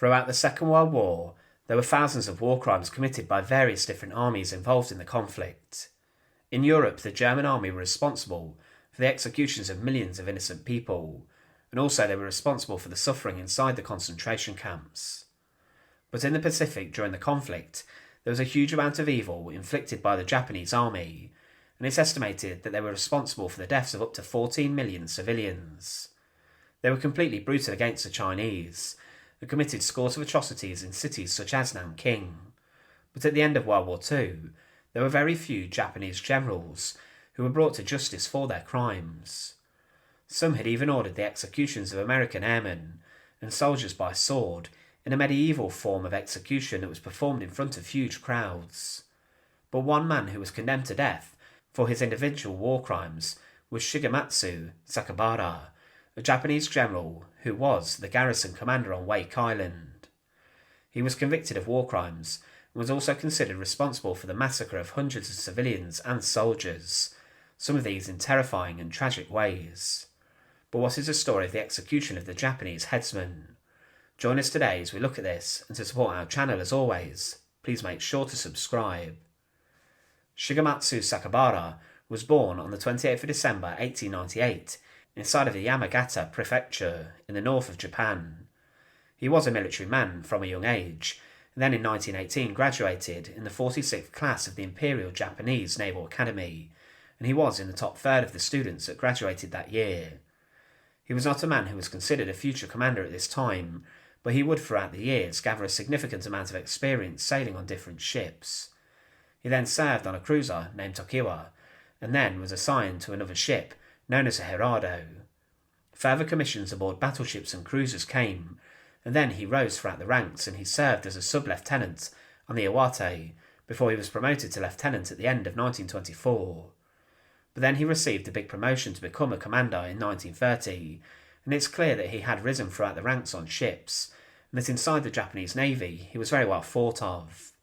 Throughout the Second World War, there were thousands of war crimes committed by various different armies involved in the conflict. In Europe, the German army were responsible for the executions of millions of innocent people, and also they were responsible for the suffering inside the concentration camps. But in the Pacific during the conflict, there was a huge amount of evil inflicted by the Japanese army, and it's estimated that they were responsible for the deaths of up to 14 million civilians. They were completely brutal against the Chinese, and committed scores of atrocities in cities such as Nanking. But at the end of World War II, there were very few Japanese generals who were brought to justice for their crimes. Some had even ordered the executions of American airmen and soldiers by sword in a medieval form of execution that was performed in front of huge crowds. But one man who was condemned to death for his individual war crimes was Shigematsu Sakaibara, a Japanese general who was the garrison commander on Wake Island. He was convicted of war crimes and was also considered responsible for the massacre of hundreds of civilians and soldiers, some of these in terrifying and tragic ways. But what is the story of the execution of the Japanese headsman? Join us today as we look at this, and to support our channel as always, please make sure to subscribe. Shigematsu Sakaibara was born on the 28th of December 1898 inside of the Yamagata prefecture in the north of Japan. He was a military man from a young age, and then in 1918 graduated in the 46th class of the Imperial Japanese Naval Academy, and he was in the top third of the students that graduated that year. He was not a man who was considered a future commander at this time, but he would throughout the years gather a significant amount of experience sailing on different ships. He then served on a cruiser named Tokiwa, and then was assigned to another ship known as a Hirado. Further commissions aboard battleships and cruisers came, and then he rose throughout the ranks and he served as a sub-lieutenant on the Iwate before he was promoted to lieutenant at the end of 1924. But then he received a big promotion to become a commander in 1930, and it's clear that he had risen throughout the ranks on ships, and that inside the Japanese Navy he was very well thought of.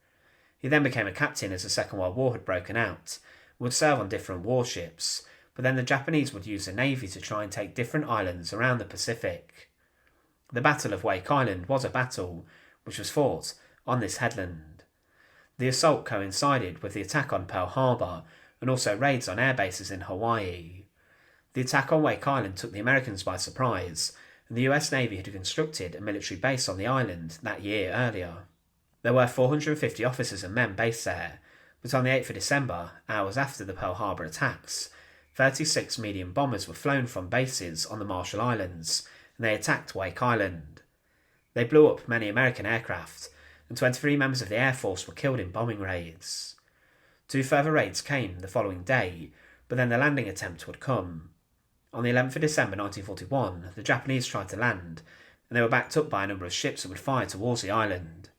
He then became a captain as the Second World War had broken out, and would serve on different warships, but then the Japanese would use the Navy to try and take different islands around the Pacific. The Battle of Wake Island was a battle which was fought on this headland. The assault coincided with the attack on Pearl Harbor and also raids on air bases in Hawaii. The attack on Wake Island took the Americans by surprise, and the US Navy had constructed a military base on the island that year earlier. There were 450 officers and men based there, but on the 8th of December, hours after the Pearl Harbor attacks, 36 medium bombers were flown from bases on the Marshall Islands, and they attacked Wake Island. They blew up many American aircraft, and 23 members of the Air Force were killed in bombing raids. 2 further raids came the following day, but then the landing attempt would come. On the 11th of December 1941, the Japanese tried to land, and they were backed up by a number of ships that would fire towards the island.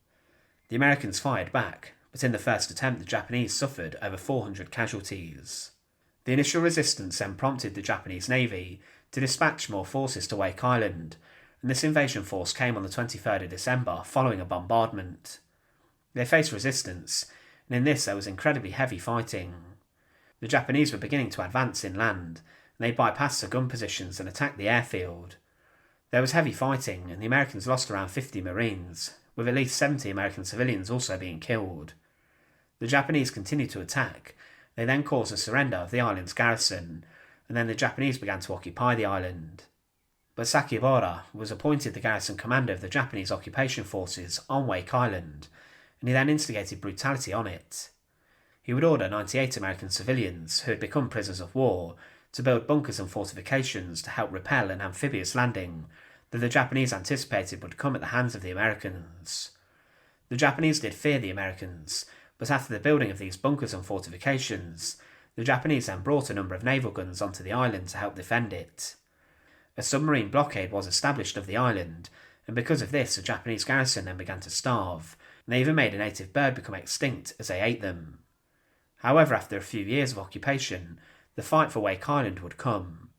The Americans fired back, but in the first attempt the Japanese suffered over 400 casualties. The initial resistance then prompted the Japanese Navy to dispatch more forces to Wake Island, and this invasion force came on the 23rd of December following a bombardment. They faced resistance, and in this there was incredibly heavy fighting. The Japanese were beginning to advance inland, and they bypassed the gun positions and attacked the airfield. There was heavy fighting, and the Americans lost around 50 Marines, with at least 70 American civilians also being killed. The Japanese continued to attack. They then caused a surrender of the island's garrison, and then the Japanese began to occupy the island. But Sakaibara was appointed the garrison commander of the Japanese occupation forces on Wake Island, and he then instigated brutality on it. He would order 98 American civilians, who had become prisoners of war, to build bunkers and fortifications to help repel an amphibious landing that the Japanese anticipated would come at the hands of the Americans. The Japanese did fear the Americans, but after the building of these bunkers and fortifications, the Japanese then brought a number of naval guns onto the island to help defend it. A submarine blockade was established of the island, and because of this the Japanese garrison then began to starve, and they even made a native bird become extinct as they ate them. However, after a few years of occupation, the fight for Wake Island would come.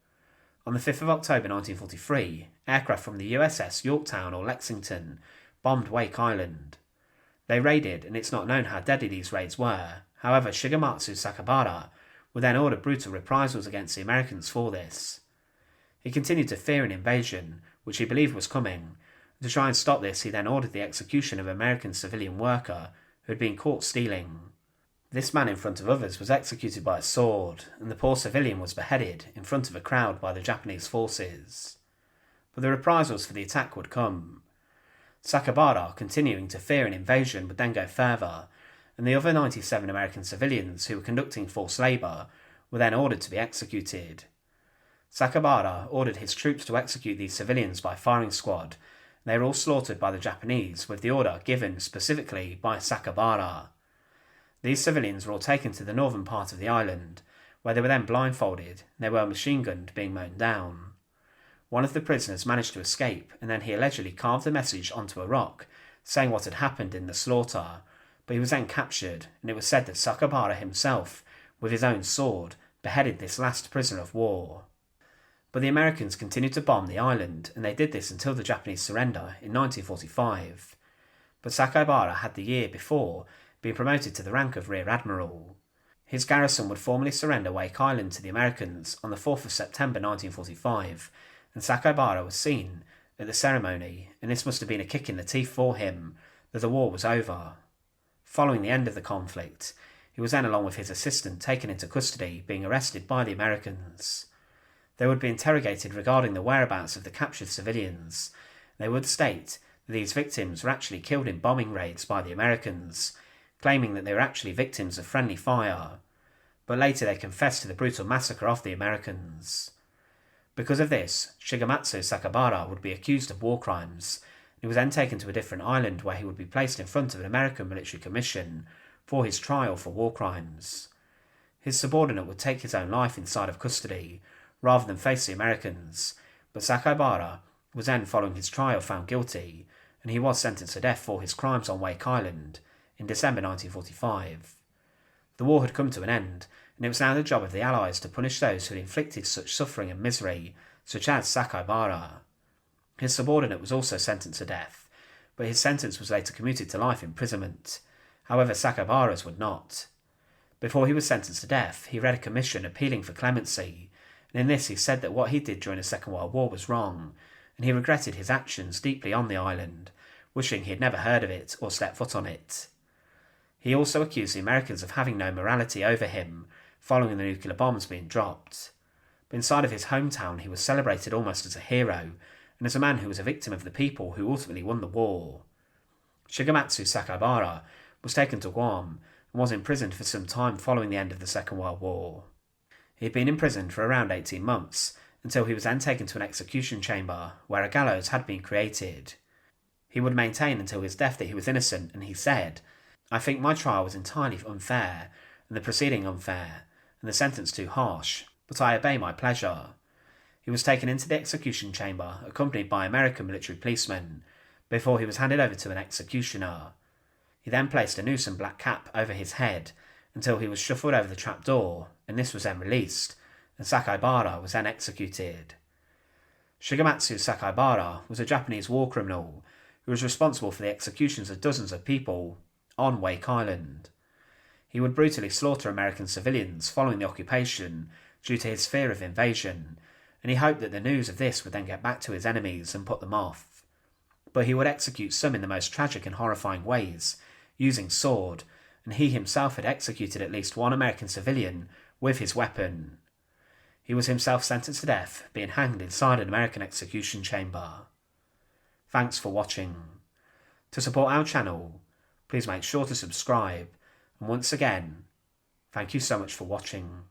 On the 5th of October 1943, aircraft from the USS Yorktown or Lexington bombed Wake Island. They raided, and it's not known how deadly these raids were. However, Shigematsu Sakaibara would then order brutal reprisals against the Americans for this. He continued to fear an invasion, which he believed was coming, To try and stop this, he then ordered the execution of an American civilian worker who had been caught stealing. This man in front of others was executed by a sword, and the poor civilian was beheaded in front of a crowd by the Japanese forces. But the reprisals for the attack would come. Sakaibara, continuing to fear an invasion, would then go further, and the other 97 American civilians who were conducting forced labour were then ordered to be executed. Sakaibara ordered his troops to execute these civilians by firing squad, and they were all slaughtered by the Japanese, with the order given specifically by Sakaibara. These civilians were all taken to the northern part of the island, where they were then blindfolded, and they were machine-gunned being mown down. One of the prisoners managed to escape, and then he allegedly carved a message onto a rock, saying what had happened in the slaughter, but he was then captured, and it was said that Sakaibara himself, with his own sword, beheaded this last prisoner of war. But the Americans continued to bomb the island, and they did this until the Japanese surrender in 1945. But Sakaibara had the year before been promoted to the rank of Rear Admiral. His garrison would formally surrender Wake Island to the Americans on the 4th of September 1945, and Sakaibara was seen at the ceremony, and this must have been a kick in the teeth for him that the war was over. Following the end of the conflict, he was then, along with his assistant, taken into custody, being arrested by the Americans. They would be interrogated regarding the whereabouts of the captured civilians. They would state that these victims were actually killed in bombing raids by the Americans, claiming that they were actually victims of friendly fire, but later they confessed to the brutal massacre of the Americans. Because of this, Shigematsu Sakaibara would be accused of war crimes, and he was then taken to a different island where he would be placed in front of an American military commission for his trial for war crimes. His subordinate would take his own life inside of custody, rather than face the Americans, but Sakaibara was then, following his trial, found guilty, and he was sentenced to death for his crimes on Wake Island in December 1945. The war had come to an end, and it was now the job of the Allies to punish those who had inflicted such suffering and misery, such as Sakaibara. His subordinate was also sentenced to death, but his sentence was later commuted to life imprisonment. However, Sakaibara's would not. Before he was sentenced to death, he read a commission appealing for clemency, and in this he said that what he did during the Second World War was wrong, and he regretted his actions deeply on the island, wishing he had never heard of it or stepped foot on it. He also accused the Americans of having no morality over him, following the nuclear bombs being dropped. But inside of his hometown he was celebrated almost as a hero, and as a man who was a victim of the people who ultimately won the war. Shigematsu Sakaibara was taken to Guam and was imprisoned for some time following the end of the Second World War. He had been imprisoned for around 18 months, until he was then taken to an execution chamber where a gallows had been created. He would maintain until his death that he was innocent, and he said, "I think my trial was entirely unfair, and the proceeding unfair, and the sentence too harsh, but I obey my pleasure." He was taken into the execution chamber, accompanied by American military policemen, before he was handed over to an executioner. He then placed a noose and black cap over his head, until he was shuffled over the trapdoor, and this was then released, and Sakaibara was then executed. Shigematsu Sakaibara was a Japanese war criminal who was responsible for the executions of dozens of people on Wake Island. He would brutally slaughter American civilians following the occupation due to his fear of invasion, and he hoped that the news of this would then get back to his enemies and put them off. But he would execute some in the most tragic and horrifying ways, using sword, and he himself had executed at least one American civilian with his weapon. He was himself sentenced to death, being hanged inside an American execution chamber. Thanks for watching. To support our channel, please make sure to subscribe, and once again, thank you so much for watching.